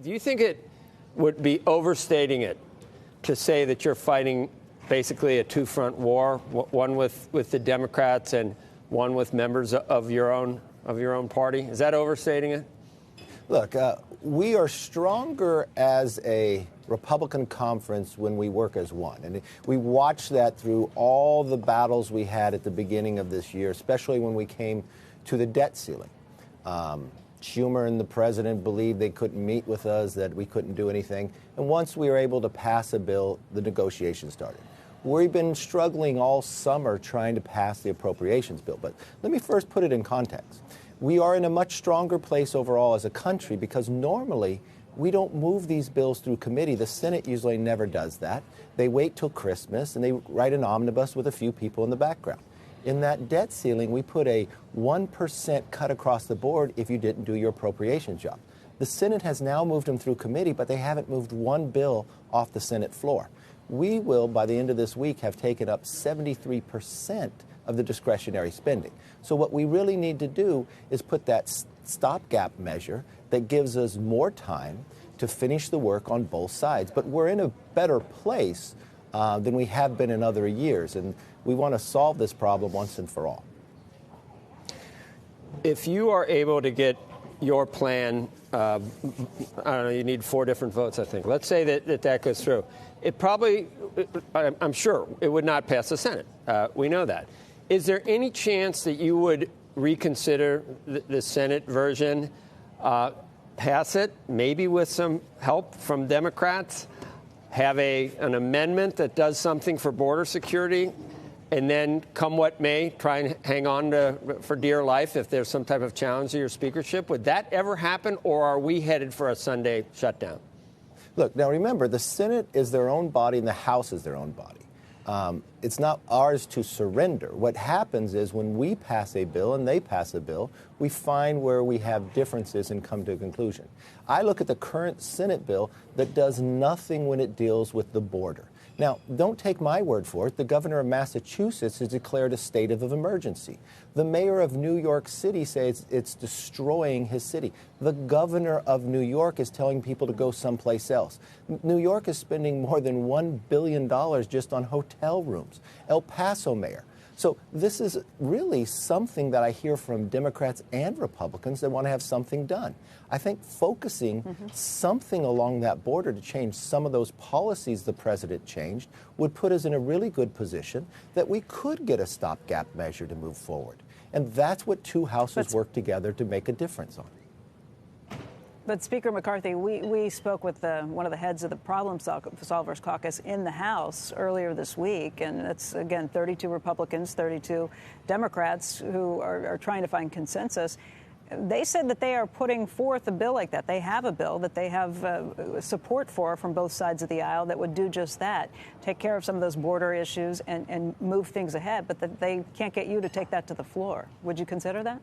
Do you think it would be overstating it to say that you're fighting basically a two-front war, one with the Democrats and one with members of your own party? Is that overstating it? Look, we are stronger as a Republican conference when we work as one. And we watched that through all the battles we had at the beginning of this year, especially when we came to the debt ceiling. Schumer and the president believed they couldn't meet with us, that we couldn't do anything. And once we were able to pass a bill, the negotiations started. We've been struggling all summer trying to pass the appropriations bill. But let me first put it in context. We are in a much stronger place overall as a country because normally we don't move these bills through committee. The Senate usually never does that. They wait till Christmas and they write an omnibus with a few people in the background. In that debt ceiling, we put a 1% cut across the board if you didn't do your appropriations job. The Senate has now moved them through committee, but they haven't moved one bill off the Senate floor. We will, by the end of this week, have taken up 73% of the discretionary spending. So what we really need to do is put that stopgap measure that gives us more time to finish the work on both sides. But we're in a better place than we have been in other years, and we want to solve this problem once and for all. If you are able to get your plan, I don't know, you need 4 different votes, I think. Let's say that goes through. It probably, I'm sure, it would not pass the Senate. We know that. Is there any chance that you would reconsider the Senate version, pass it, maybe with some help from Democrats, have an amendment that does something for border security, and then, come what may, try and hang on for dear life if there's some type of challenge to your speakership? Would that ever happen, or are we headed for a Sunday shutdown? Look, now remember, the Senate is their own body and the House is their own body. It's not ours to surrender. What happens is when we pass a bill and they pass a bill, we find where we have differences and come to a conclusion. I look at the current Senate bill that does nothing when it deals with the border. Now, don't take my word for it. The governor of Massachusetts has declared a state of emergency. The mayor of New York City says it's destroying his city. The governor of New York is telling people to go someplace else. New York is spending more than $1 billion just on hotel rooms. El Paso mayor. So this is really something that I hear from Democrats and Republicans that want to have something done. I think focusing something along that border to change some of those policies the president changed would put us in a really good position that we could get a stopgap measure to move forward. And that's what two houses work together to make a difference on. But Speaker McCarthy, we spoke with one of the heads of the Problem Solvers Caucus in the House earlier this week, and it's, again, 32 Republicans, 32 Democrats who are trying to find consensus. They said that they are putting forth a bill like that. They have a bill that they have support for from both sides of the aisle that would do just that, take care of some of those border issues and move things ahead, but that they can't get you to take that to the floor. Would you consider that?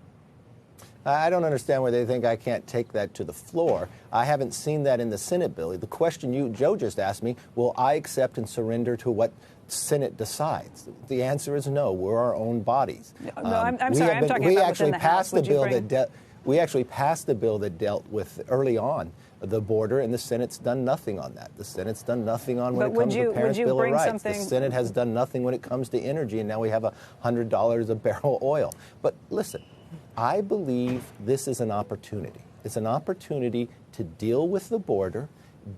I don't understand why they think I can't take that to the floor. I haven't seen that in the Senate bill. The question Joe just asked me, will I accept and surrender to what Senate decides? The answer is no. We're our own bodies. No, I'm sorry. I'm talking about within the House. We actually passed the bill that dealt with early on the border, and the Senate's done nothing on that. The Senate's done nothing on when it comes to Parents' Bill of Rights. The Senate has done nothing when it comes to energy, and now we have $100 a barrel oil. But listen, I believe this is an opportunity. It's an opportunity to deal with the border,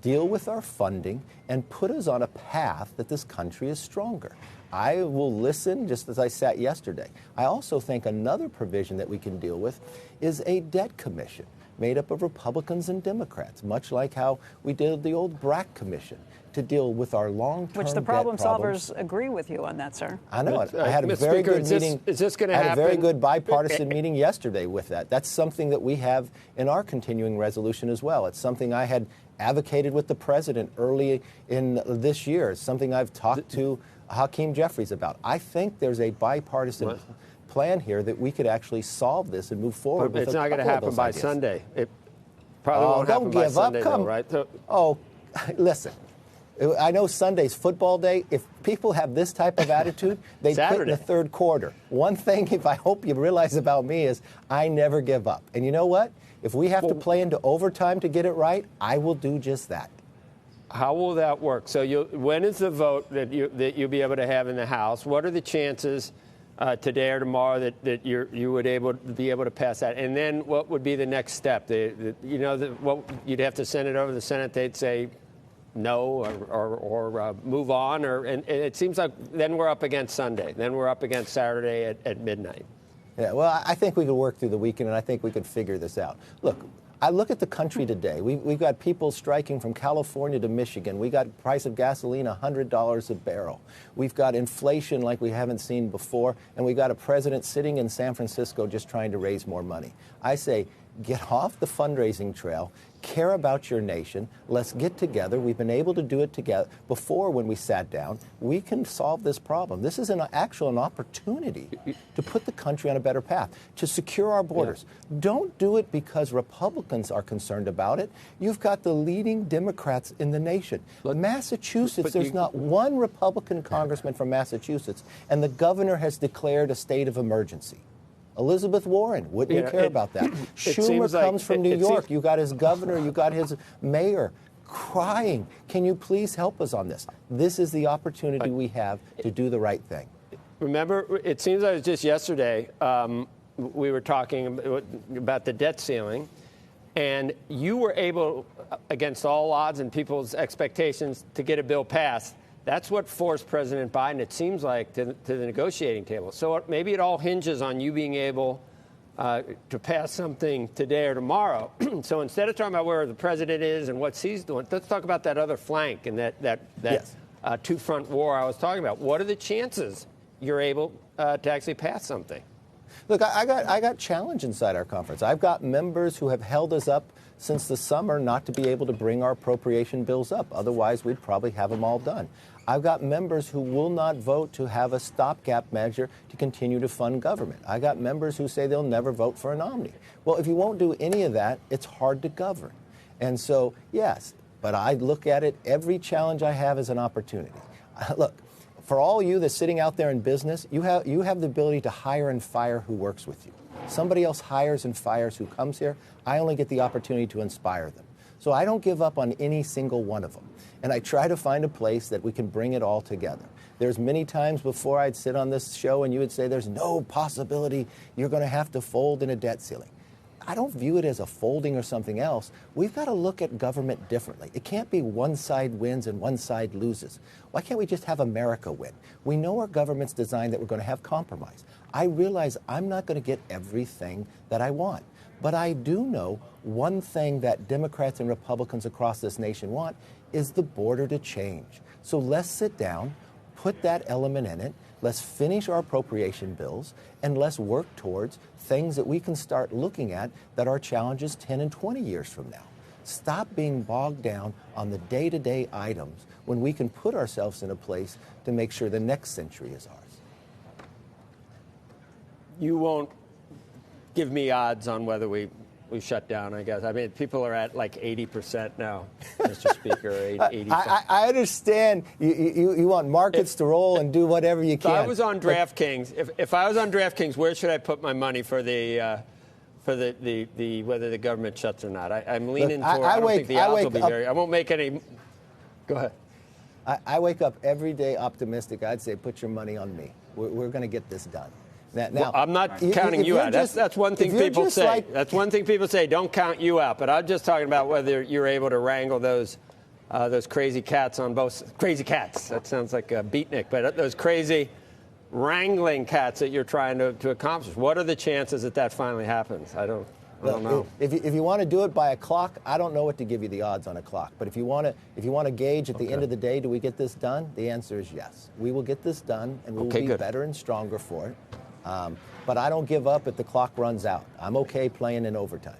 deal with our funding, and put us on a path that this country is stronger. I will listen, just as I sat yesterday. I also think another provision that we can deal with is a debt commission made up of Republicans and Democrats, much like how we did the old BRAC commission to deal with our long-term debt Which the problem solvers agree with you on that, sir. I know it. I had a very good meeting. Is this going to happen? I had a very good bipartisan meeting yesterday with that. That's something that we have in our continuing resolution as well. It's something I had advocated with the president early in this year. It's something I've talked to Hakeem Jeffries about. I think there's a bipartisan plan here that we could actually solve this and move forward. But it's not going to happen by Sunday. It probably won't happen by Sunday, though, right? Listen. I know Sunday's football day. If people have this type of attitude, they quit in the third quarter. One thing, if I hope you realize about me, is I never give up. And you know what? If we have to play into overtime to get it right, I will do just that. How will that work? So when is the vote that you'll be able to have in the House? What are the chances today or tomorrow that you would be able to pass that? And then what would be the next step? What you'd have to send it over to the Senate. They'd say no or move on, and it seems like then we're up against Sunday. Then we're up against Saturday at midnight. Yeah, well, I think we could work through the weekend, and I think we could figure this out. Look, I look at the country today. We've got people striking from California to Michigan. We got price of gasoline $100 a barrel. We've got inflation like we haven't seen before, and we've got a president sitting in San Francisco just trying to raise more money. I say, get off the fundraising trail. Care about your nation. Let's get together. We've been able to do it together before when we sat down. We can solve this problem. This is an opportunity to put the country on a better path, to secure our borders. Yeah. Don't do it because Republicans are concerned about it. You've got the leading Democrats in the nation. Massachusetts, there's not one Republican congressman from Massachusetts, and the governor has declared a state of emergency. Elizabeth Warren, wouldn't you care about that? Schumer comes from New York. You got his governor, you got his mayor crying. Can you please help us on this? This is the opportunity we have to do the right thing. Remember, it seems like it was just yesterday we were talking about the debt ceiling, and you were able, against all odds and people's expectations, to get a bill passed. That's what forced President Biden, it seems like, to the negotiating table. So maybe it all hinges on you being able to pass something today or tomorrow. So instead of talking about where the president is and what he's doing, let's talk about that other flank and that yes. Two-front war I was talking about. What are the chances you're able to actually pass something? Look, I got challenge inside our conference. I've got members who have held us up since the summer not to be able to bring our appropriation bills up. Otherwise, we'd probably have them all done. I've got members who will not vote to have a stopgap measure to continue to fund government. I got members who say they'll never vote for an omni. Well, if you won't do any of that, it's hard to govern. And so, yes, but I look at it, every challenge I have is an opportunity. Look, for all you that's sitting out there in business, you have the ability to hire and fire who works with you. Somebody else hires and fires who comes here. I only get the opportunity to inspire them. So I don't give up on any single one of them. And I try to find a place that we can bring it all together. There's many times before I'd sit on this show and you would say there's no possibility you're going to have to fold in a debt ceiling. I don't view it as a folding or something else. We've got to look at government differently. It can't be one side wins and one side loses. Why can't we just have America win? We know our government's designed that we're going to have compromise. I realize I'm not going to get everything that I want. But I do know one thing that Democrats and Republicans across this nation want is the border to change. So let's sit down, put that element in it, let's finish our appropriation bills, and let's work towards things that we can start looking at that are challenges 10 and 20 years from now. Stop being bogged down on the day-to-day items when we can put ourselves in a place to make sure the next century is ours. You won't give me odds on whether we shut down, I guess. I mean, people are at like 80% now, Mr. Speaker. 85%. I understand you want markets to roll and do whatever you can. If I was on DraftKings, if I was on DraftKings, where should I put my money for the whether the government shuts or not? I'm leaning toward. I don't think the odds will be very. I won't make any. Go ahead. I wake up every day optimistic. I'd say put your money on me. We're going to get this done. Now, well, I'm not counting you out. That's one thing people say. That's one thing people say. Don't count you out. But I'm just talking about whether you're able to wrangle those crazy cats on both. Crazy cats. That sounds like a beatnik. But those crazy wrangling cats that you're trying to accomplish. What are the chances that finally happens? I don't know. If you want to do it by a clock, I don't know what to give you the odds on a clock. But if you want to gauge at the end of the day, do we get this done? The answer is yes. We will get this done, and we will be better and stronger for it. But I don't give up if the clock runs out. I'm okay playing in overtime.